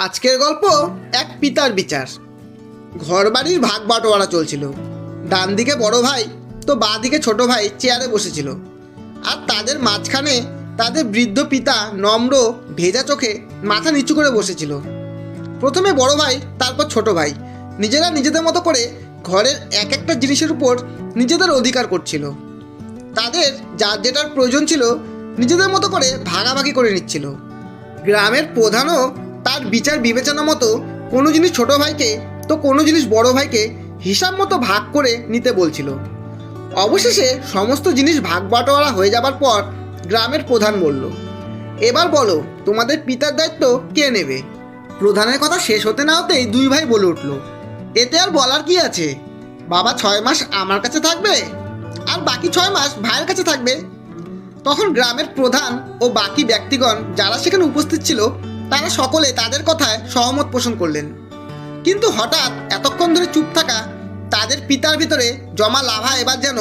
আজকের গল্প এক পিতার বিচার। ঘরবাড়ির ভাগ বাটোয়ারা চলছিল। ডান দিকে বড় ভাই তো বাঁ দিকে ছোট ভাই চেয়ারে বসেছিল, আর তাদের মাঝখানে তাদের বৃদ্ধ পিতা নম্র ভেজা চোখে মাথা নিচু করে বসেছিল। প্রথমে বড় ভাই, তারপর ছোট ভাই নিজেরা নিজেদের মতো করে ঘরের এক একটা জিনিসের উপর নিজেদের অধিকার করছিল। তাদের যার যেটার প্রয়োজন ছিল নিজেদের মতো করে ভাগাভাগি করে নিচ্ছিল। গ্রামের প্রধানও তার বিচার বিবেচনা মতো কোনো জিনিস ছোট ভাইকে তো কোনো জিনিস বড় ভাইকে হিসাব মতো ভাগ করে নিতে বলছিল। অবশেষে সমস্ত জিনিস ভাগ বাটোয়ারা হয়ে যাবার পর গ্রামের প্রধান বলল, এবার বলো তোমাদের পিতার দায়িত্ব কে নেবে? প্রধানের কথা শেষ হতে না হতেই দুই ভাই বলে উঠল, এতে আর বলার কি আছে, বাবা 6 মাস আমার কাছে থাকবে আর বাকি 6 মাস ভাইয়ের কাছে থাকবে। তখন গ্রামের প্রধান ও বাকি ব্যক্তিগণ যারা সেখানে উপস্থিত ছিল তারা সকলে তাদের কথায় সহমত পোষণ করলেন। কিন্তু হঠাৎ এতক্ষণ ধরে চুপ থাকা তাদের পিতার ভিতরে জমা লাভা এবার যেন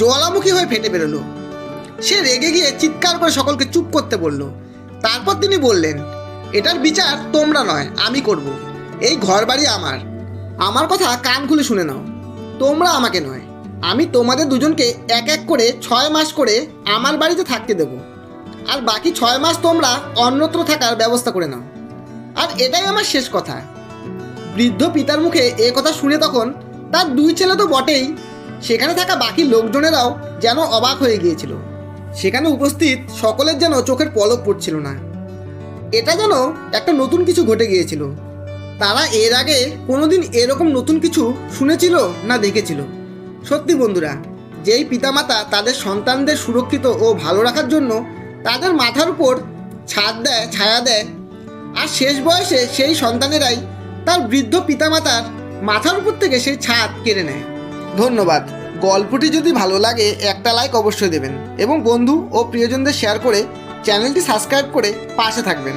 জ্বালামুখী হয়ে ফেটে বেরোলো। সে রেগে গিয়ে চিৎকার করে সকলকে চুপ করতে বলল। তারপর তিনি বললেন, এটার বিচার তোমরা নয়, আমি করব। এই ঘর বাড়ি আমার কথা কান খুলে শুনে নাও। তোমরা আমাকে নয়, আমি তোমাদের দুজনকে এক এক করে 6 মাস করে আমার বাড়িতে থাকতে দেব, আর বাকি 6 মাস তোমরা অন্যত্র থাকার ব্যবস্থা করে নাও। আর এটাই আমার শেষ কথা। বৃদ্ধ পিতার মুখে এ কথা শুনে তখন তার 2 ছেলে তো বটেই, সেখানে থাকা বাকি লোকজনেরাও যেন অবাক হয়ে গিয়েছিল। সেখানে উপস্থিত সকলের যেন চোখের পলক পড়ছিল না। এটা যেন একটা নতুন কিছু ঘটে গিয়েছিল। তারা এর আগে কোনোদিন এরকম নতুন কিছু শুনেছিল না দেখেছিল। সত্যি বন্ধুরা, যেই পিতামাতা তাদের সন্তানদের সুরক্ষিত ও ভালো রাখার জন্য তাদের মাথার উপর ছাদ দেয়, ছায়া দেয়, আর শেষ বয়সে সেই সন্তানেরাই তার বৃদ্ধ পিতামাতার মাথার উপর থেকে সেই ছাদ কেড়ে নেয়। ধন্যবাদ। গল্পটি যদি ভালো লাগে একটা লাইক অবশ্যই দেবেন এবং বন্ধু ও প্রিয়জনদের শেয়ার করে চ্যানেলটি সাবস্ক্রাইব করে পাশে থাকবেন।